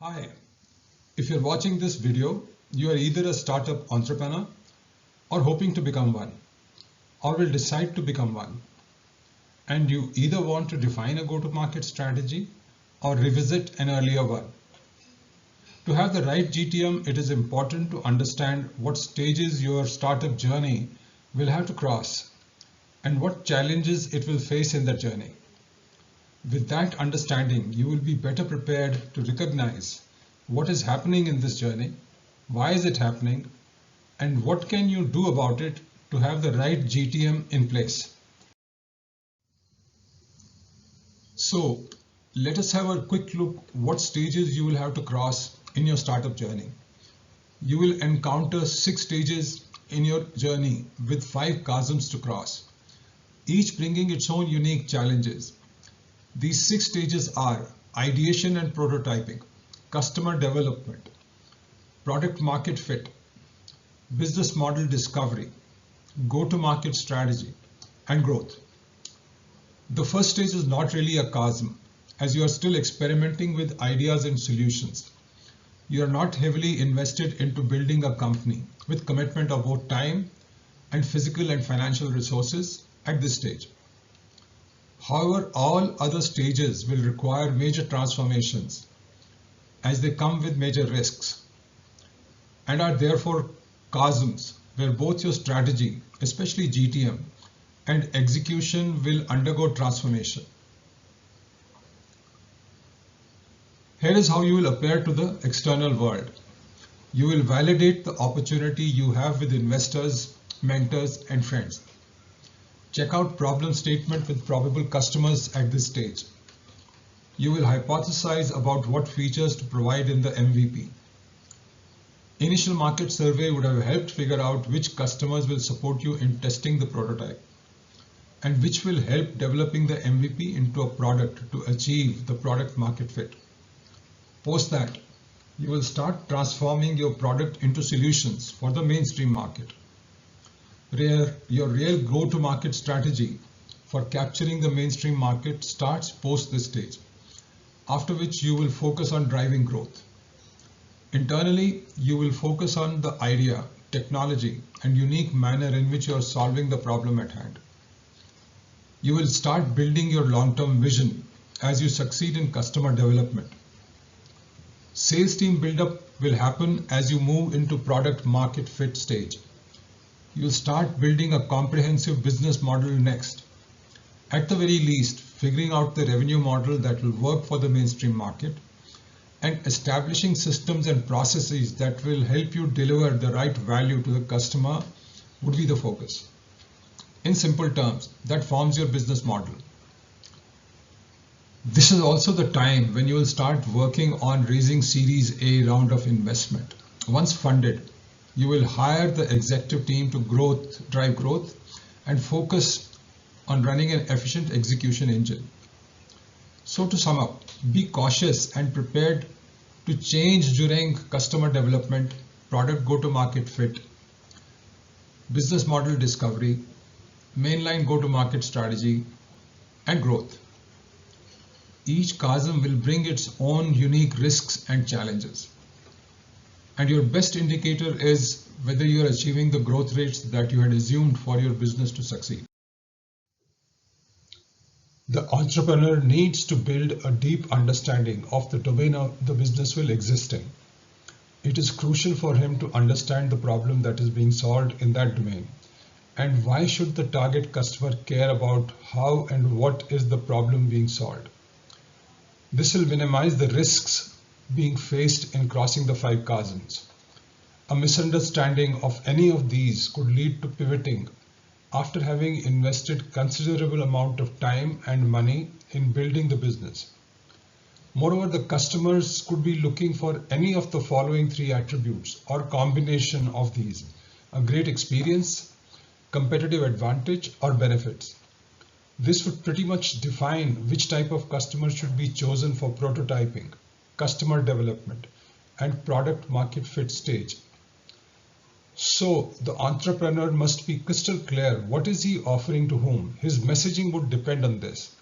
Hi, if you're watching this video, you are either a startup entrepreneur or hoping to become one, or will decide to become one. And you either want to define a go-to-market strategy or revisit an earlier one. To have the right GTM, it is important to understand what stages your startup journey will have to cross and what challenges it will face in that journey. With that understanding, you will be better prepared to recognize what is happening in this journey, why is it happening, and what can you do about it to have the right GTM in place. So let us have a quick look what stages you will have to cross in your startup journey. You will encounter 6 stages in your journey with 5 chasms to cross, each bringing its own unique challenges. These 6 stages are ideation and prototyping, customer development, product market fit, business model discovery, go-to-market strategy, and growth. The first stage is not really a chasm, as you are still experimenting with ideas and solutions. You are not heavily invested into building a company with commitment of both time and physical and financial resources at this stage. However, all other stages will require major transformations as they come with major risks and are therefore chasms where both your strategy, especially GTM, and execution will undergo transformation. Here is how you will appear to the external world. You will validate the opportunity you have with investors, mentors, and friends. Check out problem statement with probable customers at this stage. You will hypothesize about what features to provide in the MVP. Initial market survey would have helped figure out which customers will support you in testing the prototype and which will help developing the MVP into a product to achieve the product market fit. Post that, you will start transforming your product into solutions for the mainstream market. Your real go-to-market strategy for capturing the mainstream market starts post this stage, after which you will focus on driving growth. Internally, you will focus on the idea, technology, and unique manner in which you are solving the problem at hand. You will start building your long-term vision as you succeed in customer development. Sales team build-up will happen as you move into product market fit stage. You'll start building a comprehensive business model next. At the very least, figuring out the revenue model that will work for the mainstream market and establishing systems and processes that will help you deliver the right value to the customer would be the focus. In simple terms, that forms your business model. This is also the time when you will start working on raising Series A round of investment. Once funded, you will hire the executive team to drive growth and focus on running an efficient execution engine. So to sum up, be cautious and prepared to change during customer development, product go-to-market fit, business model discovery, mainline go-to-market strategy, and growth. Each chasm will bring its own unique risks and challenges. And your best indicator is whether you are achieving the growth rates that you had assumed for your business to succeed. The entrepreneur needs to build a deep understanding of the domain of the business will exist in. It is crucial for him to understand the problem that is being solved in that domain. And why should the target customer care about how and what is the problem being solved? This will minimize the risks being faced in crossing the 5 chasms. A misunderstanding of any of these could lead to pivoting after having invested considerable amount of time and money in building the business. Moreover, the customers could be looking for any of the following 3 attributes or combination of these: a great experience, competitive advantage, or benefits. This would pretty much define which type of customer should be chosen for prototyping, customer development, and product market fit stage. So the entrepreneur must be crystal clear what is he offering to whom. His messaging would depend on this.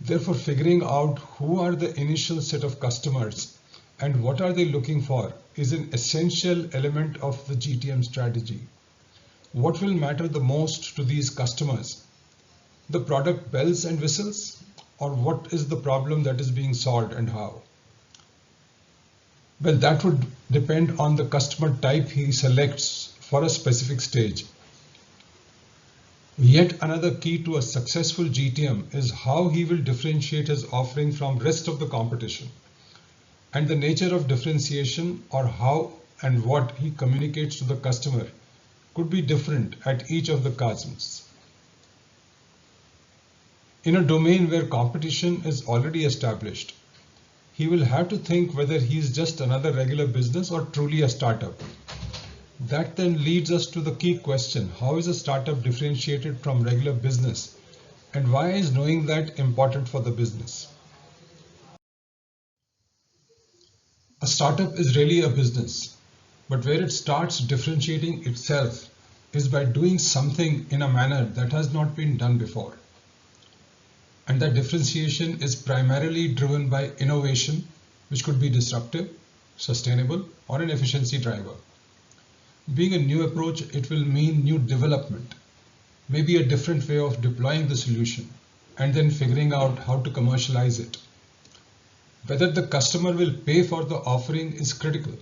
Therefore, figuring out who are the initial set of customers and what are they looking for is an essential element of the GTM strategy. What will matter the most to these customers? The product bells and whistles, or what is the problem that is being solved and how? Well, that would depend on the customer type he selects for a specific stage. Yet another key to a successful GTM is how he will differentiate his offering from rest of the competition. And the nature of differentiation, or how and what he communicates to the customer, could be different at each of the customers. In a domain where competition is already established, he will have to think whether he is just another regular business or truly a startup. That then leads us to the key question: how is a startup differentiated from regular business, and why is knowing that important for the business? A startup is really a business, but where it starts differentiating itself is by doing something in a manner that has not been done before. And that differentiation is primarily driven by innovation, which could be disruptive, sustainable, or an efficiency driver. Being a new approach, it will mean new development, maybe a different way of deploying the solution, and then figuring out how to commercialize it. Whether the customer will pay for the offering is critical,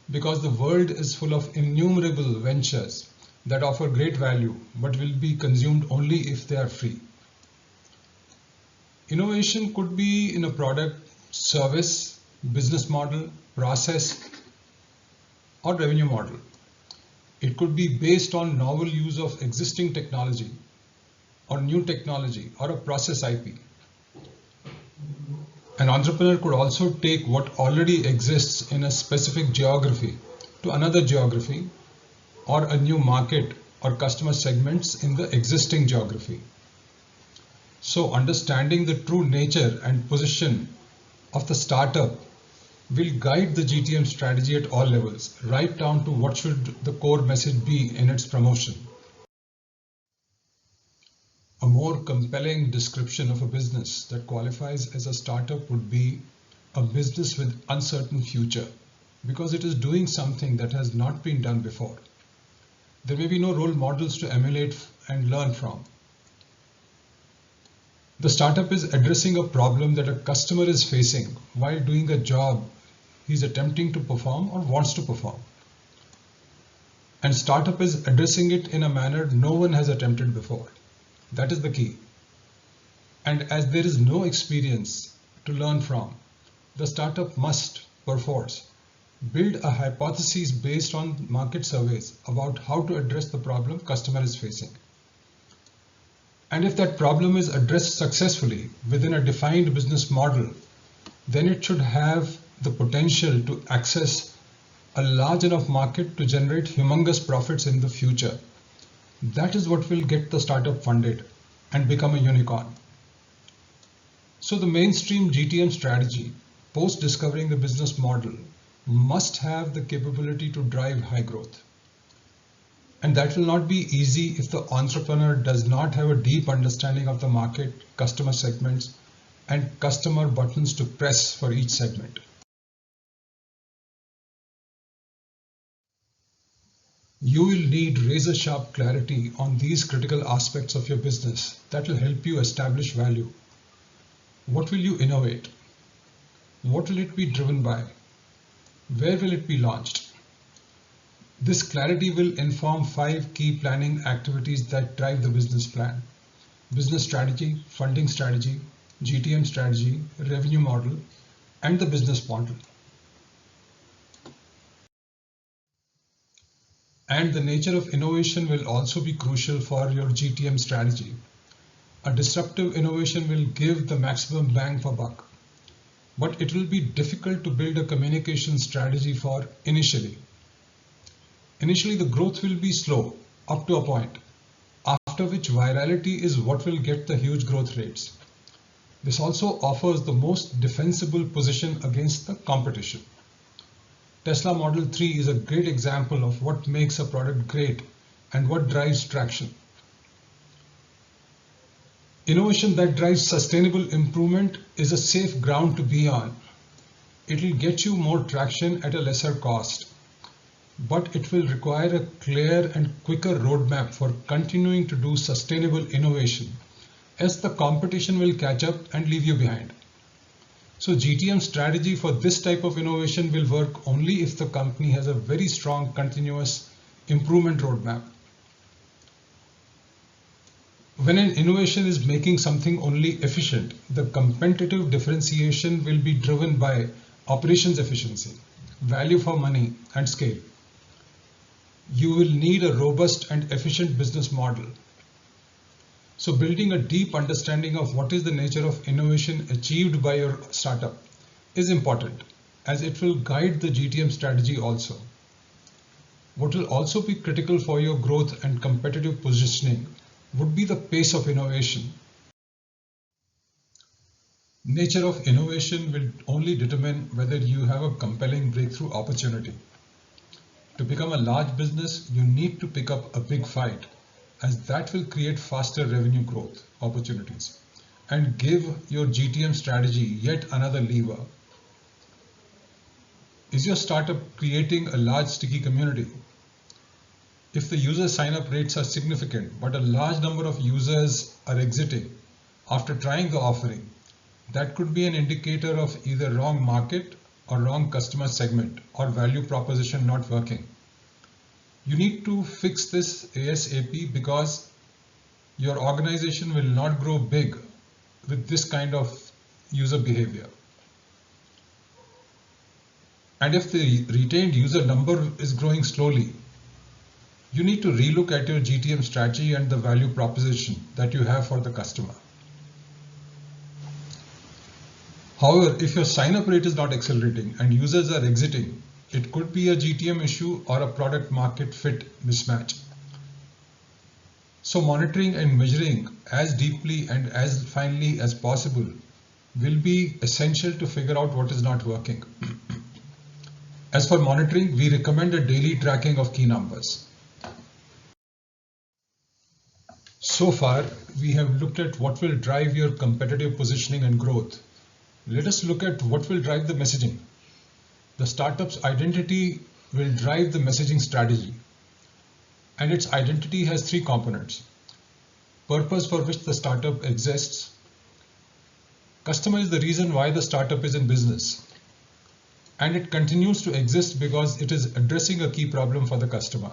because the world is full of innumerable ventures that offer great value but will be consumed only if they are free. Innovation could be in a product, service, business model, process, or revenue model. It could be based on novel use of existing technology, or new technology, or a process IP. An entrepreneur could also take what already exists in a specific geography to another geography, or a new market or customer segments in the existing geography. So understanding the true nature and position of the startup will guide the GTM strategy at all levels, right down to what should the core message be in its promotion. A more compelling description of a business that qualifies as a startup would be a business with uncertain future, because it is doing something that has not been done before. There may be no role models to emulate and learn from. The startup is addressing a problem that a customer is facing while doing a job he's attempting to perform or wants to perform. And startup is addressing it in a manner no one has attempted before. That is the key. And as there is no experience to learn from, the startup must, perforce, build a hypothesis based on market surveys about how to address the problem customer is facing. And if that problem is addressed successfully within a defined business model, then it should have the potential to access a large enough market to generate humongous profits in the future. That is what will get the startup funded and become a unicorn. So the mainstream GTM strategy, post discovering the business model, must have the capability to drive high growth. And that will not be easy if the entrepreneur does not have a deep understanding of the market, customer segments, and customer buttons to press for each segment. You will need razor-sharp clarity on these critical aspects of your business that will help you establish value. What will you innovate? What will it be driven by? Where will it be launched? This clarity will inform 5 key planning activities that drive the business plan: business strategy, funding strategy, GTM strategy, revenue model, and the business model. And the nature of innovation will also be crucial for your GTM strategy. A disruptive innovation will give the maximum bang for buck, but it will be difficult to build a communication strategy for initially. Initially, the growth will be slow up to a point, after which virality is what will get the huge growth rates. This also offers the most defensible position against the competition. Tesla Model 3 is a great example of what makes a product great and what drives traction. Innovation that drives sustainable improvement is a safe ground to be on. It will get you more traction at a lesser cost, but it will require a clear and quicker roadmap for continuing to do sustainable innovation, as the competition will catch up and leave you behind. So GTM strategy for this type of innovation will work only if the company has a very strong continuous improvement roadmap. When an innovation is making something only efficient, the competitive differentiation will be driven by operations efficiency, value for money, and scale. You will need a robust and efficient business model. So building a deep understanding of what is the nature of innovation achieved by your startup is important, as it will guide the GTM strategy also. What will also be critical for your growth and competitive positioning would be the pace of innovation. Nature of innovation will only determine whether you have a compelling breakthrough opportunity. To become a large business, you need to pick up a big fight, as that will create faster revenue growth opportunities and give your GTM strategy yet another lever. Is your startup creating a large sticky community? If the user sign-up rates are significant, but a large number of users are exiting after trying the offering, that could be an indicator of either wrong market or wrong customer segment or value proposition not working. You need to fix this ASAP, because your organization will not grow big with this kind of user behavior. And if the retained user number is growing slowly, you need to relook at your GTM strategy and the value proposition that you have for the customer. However, if your sign-up rate is not accelerating and users are exiting, it could be a GTM issue or a product market fit mismatch. So monitoring and measuring as deeply and as finely as possible will be essential to figure out what is not working. As for monitoring, we recommend a daily tracking of key numbers. So far, we have looked at what will drive your competitive positioning and growth. Let us look at what will drive the messaging. The startup's identity will drive the messaging strategy. And its identity has three components: purpose for which the startup exists, customer is the reason why the startup is in business, and it continues to exist because it is addressing a key problem for the customer.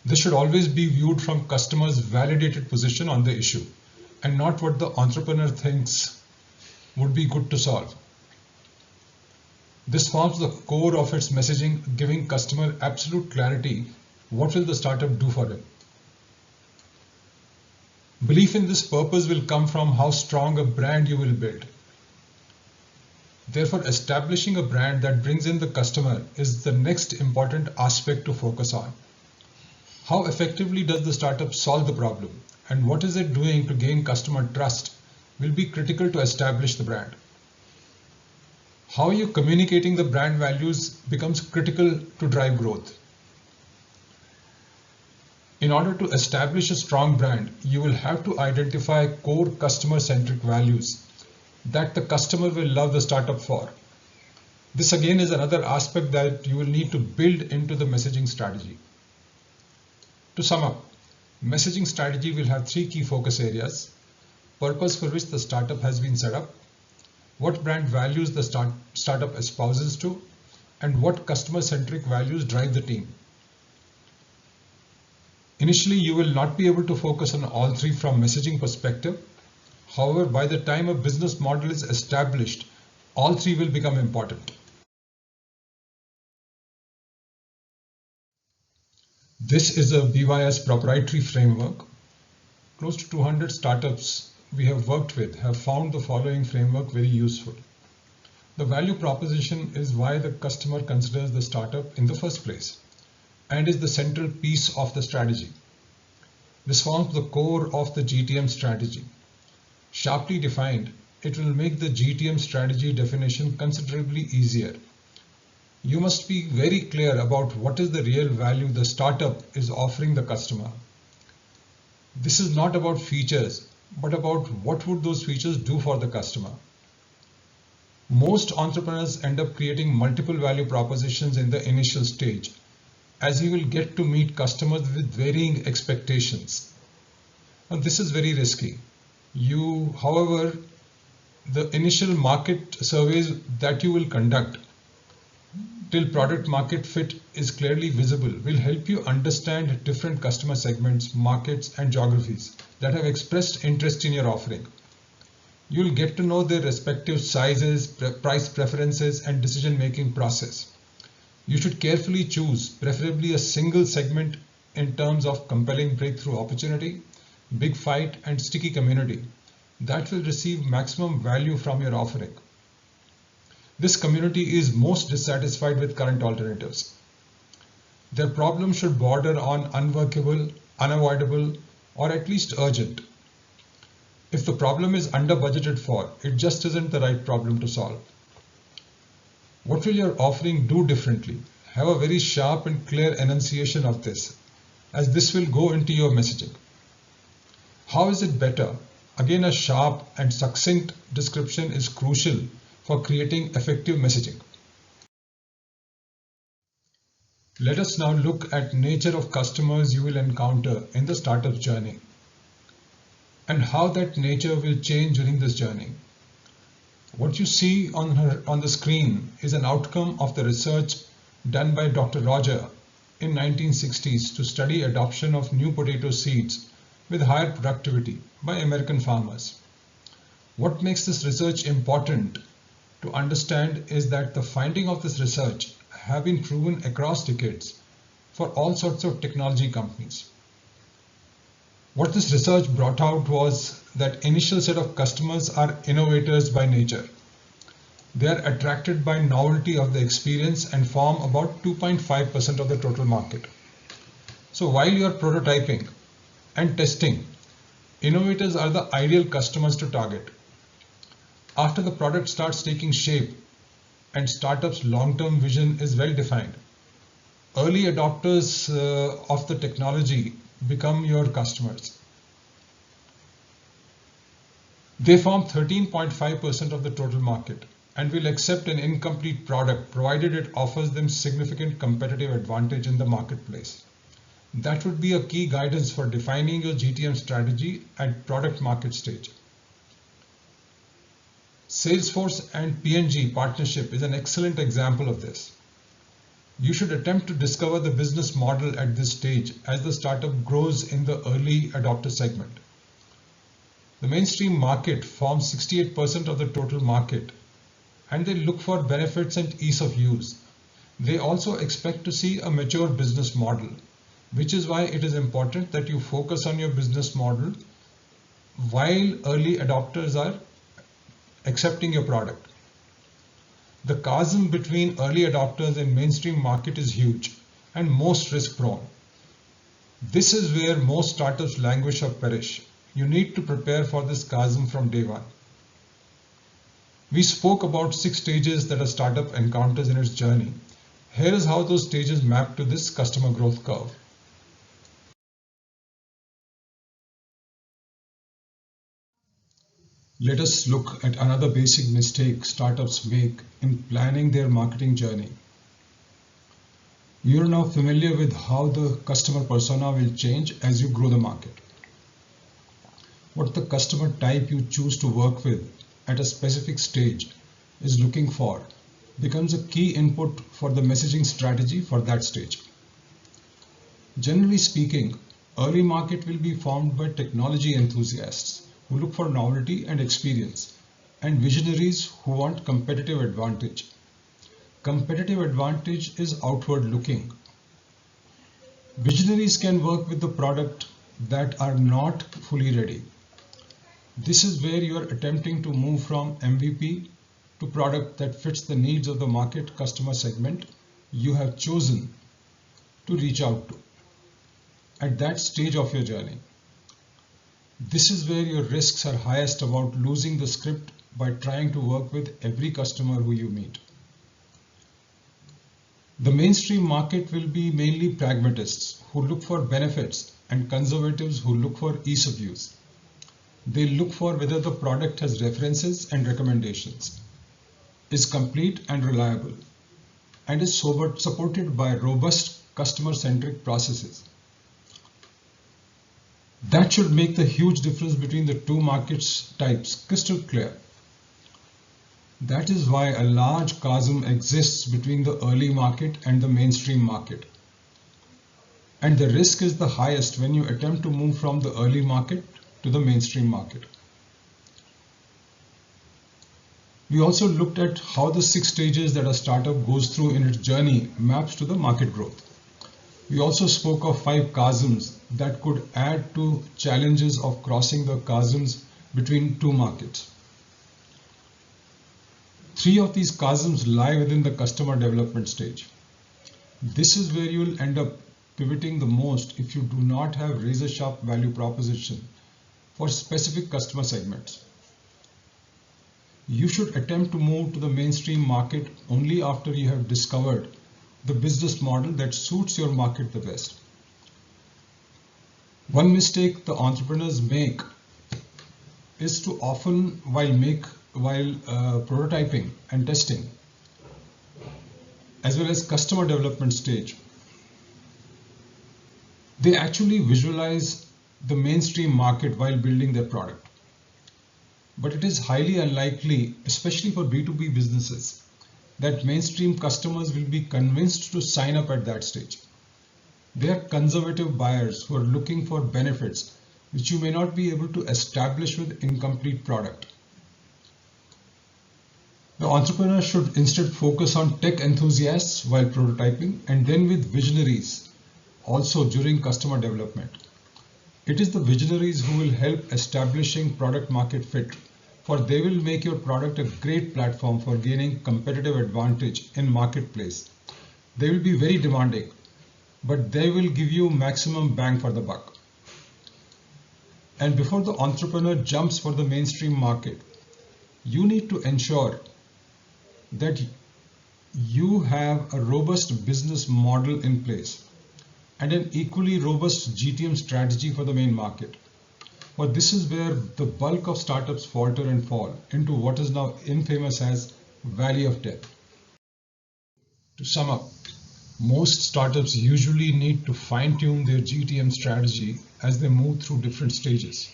This should always be viewed from customer's validated position on the issue and not what the entrepreneur thinks would be good to solve. This forms the core of its messaging, giving customer absolute clarity what will the startup do for him. Belief in this purpose will come from how strong a brand you will build. Therefore, establishing a brand that brings in the customer is the next important aspect to focus on. How effectively does the startup solve the problem, and what is it doing to gain customer trust will be critical to establish the brand. How you communicating the brand values becomes critical to drive growth. In order to establish a strong brand, you will have to identify core customer-centric values that the customer will love the startup for. This again is another aspect that you will need to build into the messaging strategy. To sum up, messaging strategy will have three key focus areas: purpose for which the startup has been set up, what brand values the startup espouses to, and what customer-centric values drive the team. Initially, you will not be able to focus on all three from messaging perspective. However, by the time a business model is established, all three will become important. This is a BYS proprietary framework. Close to 200 startups we have worked with have found the following framework very useful. The value proposition is why the customer considers the startup in the first place and is the central piece of the strategy. This forms the core of the GTM strategy. Sharply defined, it will make the GTM strategy definition considerably easier. You must be very clear about what is the real value the startup is offering the customer. This is not about features, but about what would those features do for the customer. Most entrepreneurs end up creating multiple value propositions in the initial stage, as you will get to meet customers with varying expectations. Now, this is very risky. However, the initial market surveys that you will conduct till product market fit is clearly visible will help you understand different customer segments, markets, and geographies that have expressed interest in your offering. You'll get to know their respective sizes, price preferences, and decision-making process. You should carefully choose, preferably a single segment in terms of compelling breakthrough opportunity, big fight, and sticky community that will receive maximum value from your offering. This community is most dissatisfied with current alternatives. Their problem should border on unworkable, unavoidable, or at least urgent. If the problem is under budgeted for, it just isn't the right problem to solve. What will your offering do differently? Have a very sharp and clear enunciation of this, as this will go into your messaging. How is it better? Again, a sharp and succinct description is crucial for creating effective messaging. Let us now look at nature of customers you will encounter in the startup journey and how that nature will change during this journey. What you see on the screen is an outcome of the research done by Dr. Roger in 1960s to study adoption of new potato seeds with higher productivity by American farmers. What makes this research important to understand is that the findings of this research have been proven across decades for all sorts of technology companies. What this research brought out was that initial set of customers are innovators by nature. They are attracted by novelty of the experience and form about 2.5% of the total market. So while you are prototyping and testing, innovators are the ideal customers to target. After the product starts taking shape and startup's long-term vision is well defined, early adopters of the technology become your customers. They form 13.5% of the total market and will accept an incomplete product provided it offers them significant competitive advantage in the marketplace. That would be a key guidance for defining your GTM strategy at product market stage. Salesforce and P&G partnership is an excellent example of this. You should attempt to discover the business model at this stage as the startup grows in the early adopter segment. The mainstream market forms 68% of the total market, and they look for benefits and ease of use. They also expect to see a mature business model, which is why it is important that you focus on your business model while early adopters are accepting your product. The chasm between early adopters and mainstream market is huge and most risk prone. This is where most startups languish or perish. You need to prepare for this chasm from day one. We spoke about 6 stages that a startup encounters in its journey. Here is how those stages map to this customer growth curve. Let us look at another basic mistake startups make in planning their marketing journey. You are now familiar with how the customer persona will change as you grow the market. What the customer type you choose to work with at a specific stage is looking for becomes a key input for the messaging strategy for that stage. Generally speaking, early market will be formed by technology enthusiasts who look for novelty and experience, and visionaries who want competitive advantage. Competitive advantage is outward looking. Visionaries can work with the product that are not fully ready. This is where you are attempting to move from MVP to product that fits the needs of the market customer segment you have chosen to reach out to at that stage of your journey. This is where your risks are highest about losing the script by trying to work with every customer who you meet. The mainstream market will be mainly pragmatists who look for benefits and conservatives who look for ease of use. They look for whether the product has references and recommendations. is complete and reliable, and is supported by robust customer-centric processes. That should make the huge difference between the two market types crystal clear. That is why a large chasm exists between the early market and the mainstream market. And the risk is the highest when you attempt to move from the early market to the mainstream market. We also looked at how the 6 stages that a startup goes through in its journey maps to the market growth. We also spoke of 5 chasms that could add to challenges of crossing the chasms between two markets. 3 of these chasms lie within the customer development stage. This is where you will end up pivoting the most if you do not have razor-sharp value proposition for specific customer segments. You should attempt to move to the mainstream market only after you have discovered the business model that suits your market the best. One mistake the entrepreneurs make is to often, while prototyping and testing, as well as customer development stage, they actually visualize the mainstream market while building their product. But it is highly unlikely, especially for B2B businesses, that mainstream customers will be convinced to sign up at that stage. They are conservative buyers who are looking for benefits which you may not be able to establish with incomplete product. The entrepreneur should instead focus on tech enthusiasts while prototyping, and then with visionaries also during customer development. It is the visionaries who will help establishing product market fit, for they will make your product a great platform for gaining competitive advantage in marketplace. They will be very demanding, but they will give you maximum bang for the buck. And before the entrepreneur jumps for the mainstream market, you need to ensure that you have a robust business model in place and an equally robust GTM strategy for the main market. But this is where the bulk of startups falter and fall into what is now infamous as Valley of Death. To sum up, most startups usually need to fine-tune their GTM strategy as they move through different stages.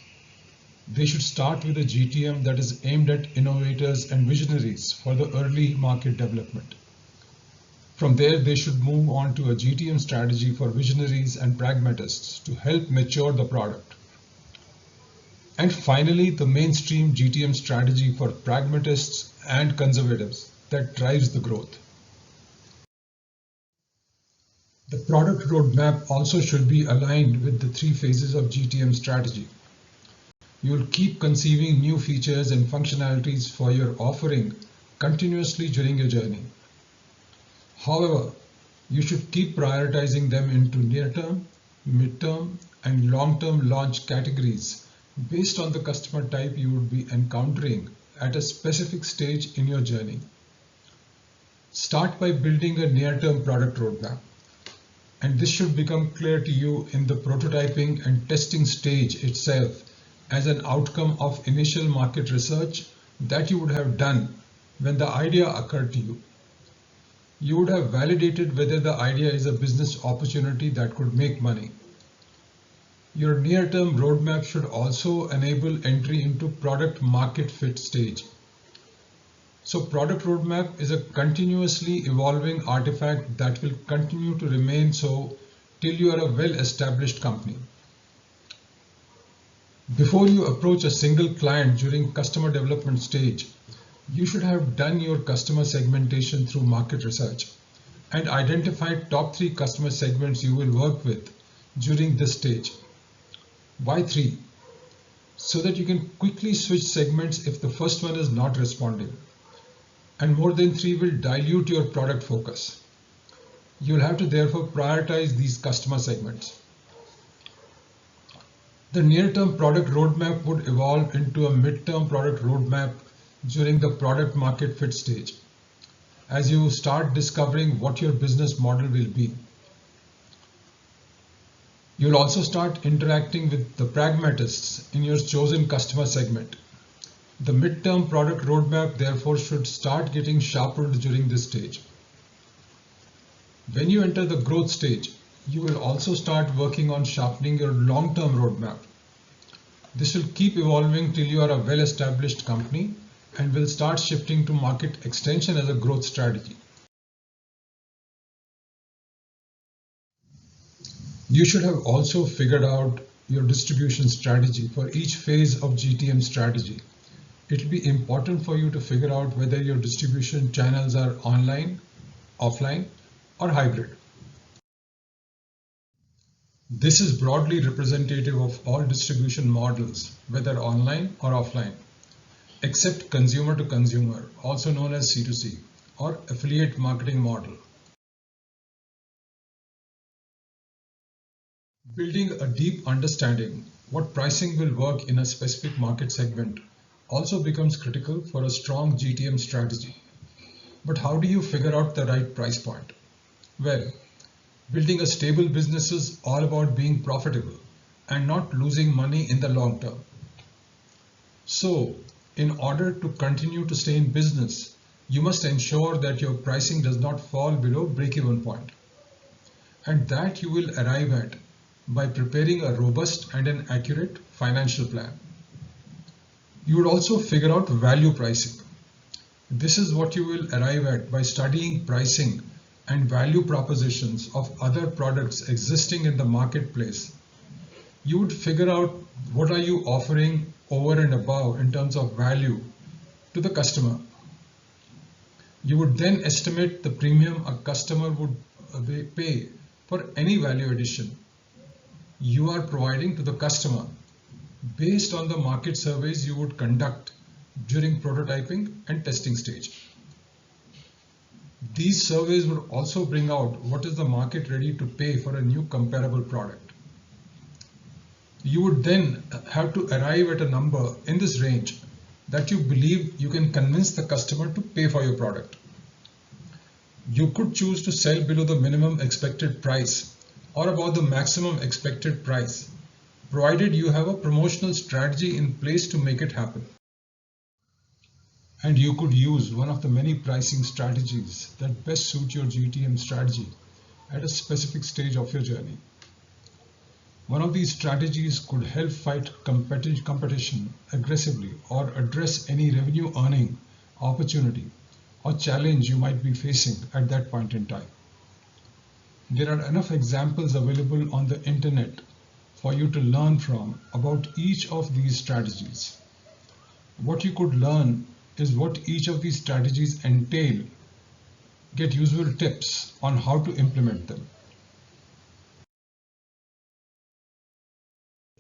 They should start with a GTM that is aimed at innovators and visionaries for the early market development. From there, they should move on to a GTM strategy for visionaries and pragmatists to help mature the product. And finally, the mainstream GTM strategy for pragmatists and conservatives that drives the growth. The product roadmap also should be aligned with the 3 phases of GTM strategy. You will keep conceiving new features and functionalities for your offering continuously during your journey. However, you should keep prioritizing them into near-term, mid-term, and long-term launch categories based on the customer type you would be encountering at a specific stage in your journey. Start by building a near-term product roadmap, and this should become clear to you in the prototyping and testing stage itself as an outcome of initial market research that you would have done when the idea occurred to you. You would have validated whether the idea is a business opportunity that could make money. Your near-term roadmap should also enable entry into product market fit stage. So product roadmap is a continuously evolving artifact that will continue to remain so till you are a well-established company. Before you approach a single client during customer development stage, you should have done your customer segmentation through market research and identified top 3 customer segments you will work with during this stage. Why 3? So that you can quickly switch segments if the first one is not responding. And more than 3 will dilute your product focus. You will have to therefore prioritize these customer segments. The near-term product roadmap would evolve into a mid-term product roadmap during the product market fit stage, as you start discovering what your business model will be. You'll also start interacting with the pragmatists in your chosen customer segment. The midterm product roadmap therefore should start getting sharpened during this stage. When you enter the growth stage, you will also start working on sharpening your long-term roadmap. This will keep evolving till you are a well-established company and will start shifting to market extension as a growth strategy. You should have also figured out your distribution strategy for each phase of GTM strategy. It will be important for you to figure out whether your distribution channels are online, offline, or hybrid. This is broadly representative of all distribution models, whether online or offline, except consumer to consumer, also known as C2C, or affiliate marketing model. Building a deep understanding what pricing will work in a specific market segment also becomes critical for a strong GTM strategy. But how do you figure out the right price point? Well, building a stable business is all about being profitable and not losing money in the long term. So, in order to continue to stay in business, you must ensure that your pricing does not fall below break-even point, and that you will arrive at by preparing a robust and an accurate financial plan. You would also figure out value pricing. This is what you will arrive at by studying pricing and value propositions of other products existing in the marketplace. You would figure out what are you offering over and above in terms of value to the customer. You would then estimate the premium a customer would pay for any value addition you are providing to the customer based on the market surveys you would conduct during prototyping and testing stage. These surveys would also bring out what is the market ready to pay for a new comparable product. You would then have to arrive at a number in this range that you believe you can convince the customer to pay for your product. You could choose to sell below the minimum expected price or above the maximum expected price, provided you have a promotional strategy in place to make it happen. And you could use one of the many pricing strategies that best suit your GTM strategy at a specific stage of your journey. One of these strategies could help fight competition aggressively or address any revenue earning opportunity or challenge you might be facing at that point in time. There are enough examples available on the internet for you to learn from about each of these strategies. What you could learn is what each of these strategies entail, get useful tips on how to implement them.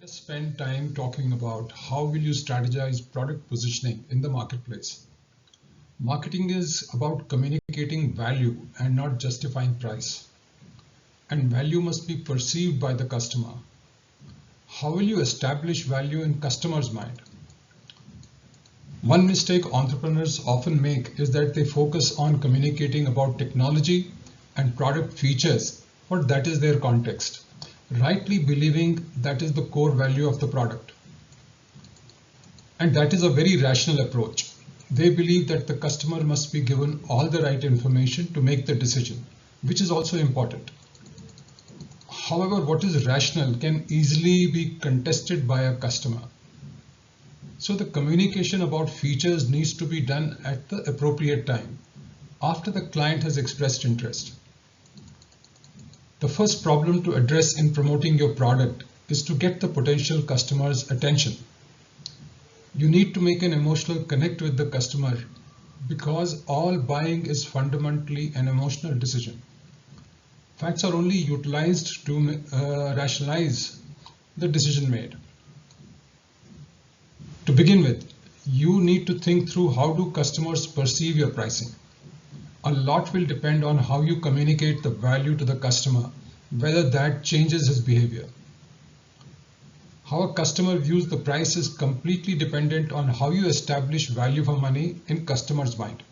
Let's spend time talking about how will you strategize product positioning in the marketplace. Marketing is about communicating value and not justifying price. And value must be perceived by the customer. How will you establish value in customers' mind? One mistake entrepreneurs often make is that they focus on communicating about technology and product features, for that is their context, rightly believing that is the core value of the product. And that is a very rational approach. They believe that the customer must be given all the right information to make the decision, which is also important. However, what is rational can easily be contested by a customer. So the communication about features needs to be done at the appropriate time, after the client has expressed interest. The first problem to address in promoting your product is to get the potential customer's attention. You need to make an emotional connect with the customer because all buying is fundamentally an emotional decision. Facts are only utilized to rationalize the decision made. To begin with, you need to think through how do customers perceive your pricing. A lot will depend on how you communicate the value to the customer, whether that changes his behavior. How a customer views the price is completely dependent on how you establish value for money in customer's mind.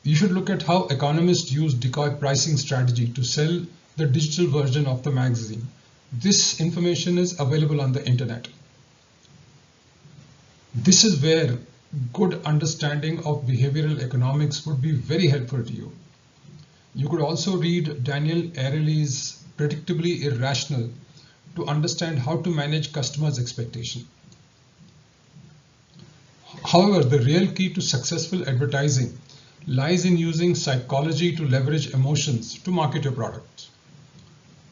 You should look at how economists use decoy pricing strategy to sell the digital version of the magazine. This information is available on the internet. This is where good understanding of behavioral economics would be very helpful to you. You could also read Daniel Ariely's Predictably Irrational to understand how to manage customers' expectation. However, the real key to successful advertising lies in using psychology to leverage emotions to market your products.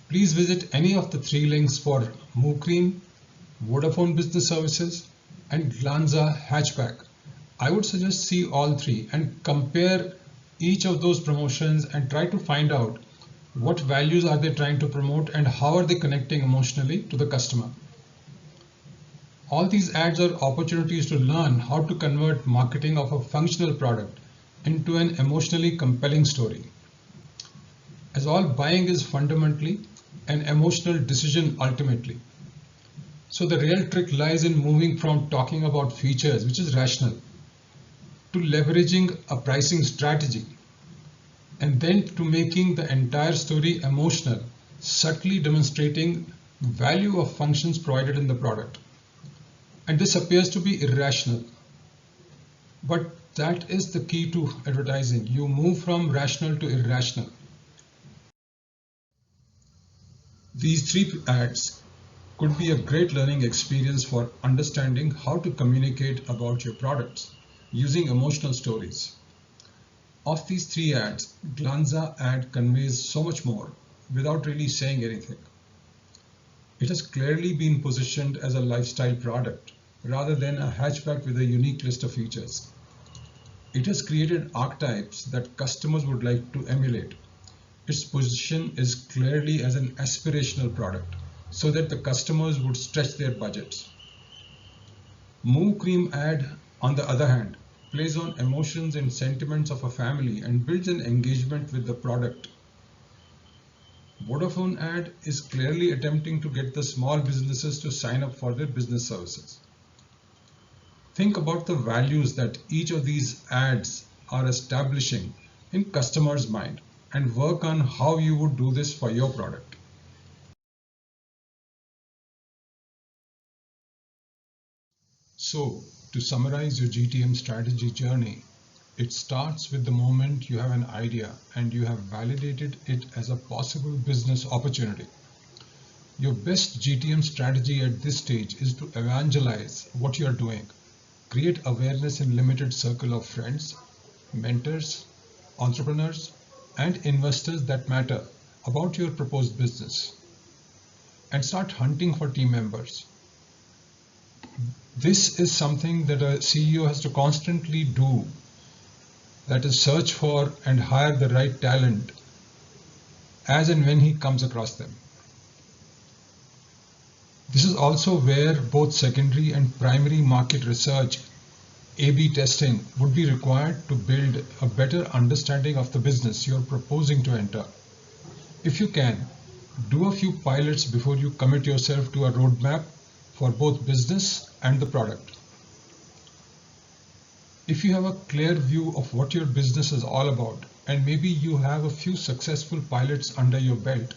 Please visit any of the three links for Moo Cream, Vodafone Business Services, and Glanza Hatchback. I would suggest see all three and compare each of those promotions and try to find out what values are they trying to promote and how are they connecting emotionally to the customer. All these ads are opportunities to learn how to convert marketing of a functional product into an emotionally compelling story. As all buying is fundamentally an emotional decision ultimately. So the real trick lies in moving from talking about features, which is rational, to leveraging a pricing strategy, and then to making the entire story emotional, subtly demonstrating value of functions provided in the product. And this appears to be irrational, but that is the key to advertising. You move from rational to irrational. These three ads could be a great learning experience for understanding how to communicate about your products using emotional stories. Of these three ads, Glanza ad conveys so much more without really saying anything. It has clearly been positioned as a lifestyle product rather than a hatchback with a unique list of features. It has created archetypes that customers would like to emulate. Its position is clearly as an aspirational product so that the customers would stretch their budgets. Moo Cream ad, on the other hand, plays on emotions and sentiments of a family and builds an engagement with the product. Vodafone ad is clearly attempting to get the small businesses to sign up for their business services. Think about the values that each of these ads are establishing in customers' mind and work on how you would do this for your product. So, to summarize your GTM strategy journey, it starts with the moment you have an idea and you have validated it as a possible business opportunity. Your best GTM strategy at this stage is to evangelize what you are doing. Create awareness in limited circle of friends, mentors, entrepreneurs, and investors that matter about your proposed business. And start hunting for team members. This is something that a CEO has to constantly do, that is search for and hire the right talent as and when he comes across them. This is also where both secondary and primary market research, A/B testing, would be required to build a better understanding of the business you're proposing to enter. If you can, do a few pilots before you commit yourself to a roadmap for both business and the product. If you have a clear view of what your business is all about, and maybe you have a few successful pilots under your belt,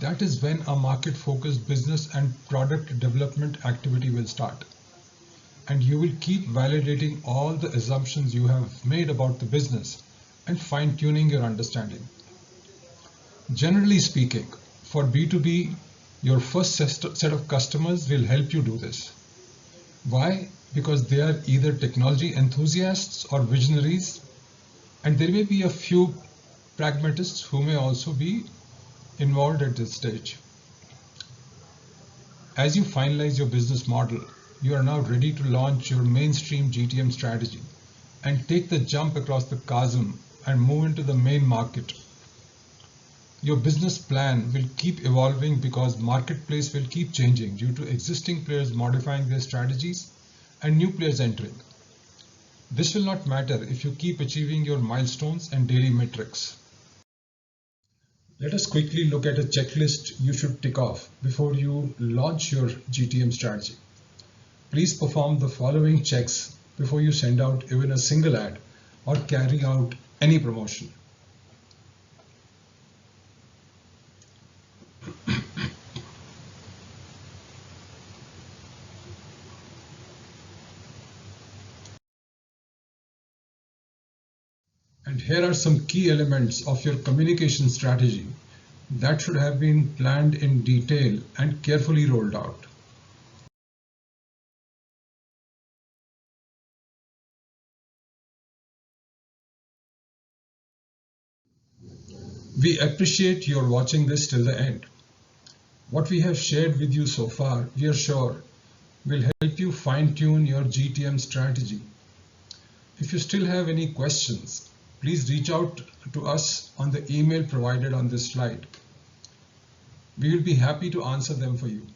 that is when a market-focused business and product development activity will start. And you will keep validating all the assumptions you have made about the business and fine-tuning your understanding. Generally speaking, for B2B, your first set of customers will help you do this. Why? Because they are either technology enthusiasts or visionaries, and there may be a few pragmatists who may also be involved at this stage. As you finalize your business model, you are now ready to launch your mainstream GTM strategy and take the jump across the chasm and move into the main market. Your business plan will keep evolving because marketplace will keep changing due to existing players modifying their strategies and new players entering. This will not matter if you keep achieving your milestones and daily metrics. Let us quickly look at a checklist you should tick off before you launch your GTM strategy. Please perform the following checks before you send out even a single ad or carry out any promotion. Here are some key elements of your communication strategy that should have been planned in detail and carefully rolled out. We appreciate your watching this till the end. What we have shared with you so far, we are sure, will help you fine-tune your GTM strategy. If you still have any questions, please reach out to us on the email provided on this slide. We will be happy to answer them for you.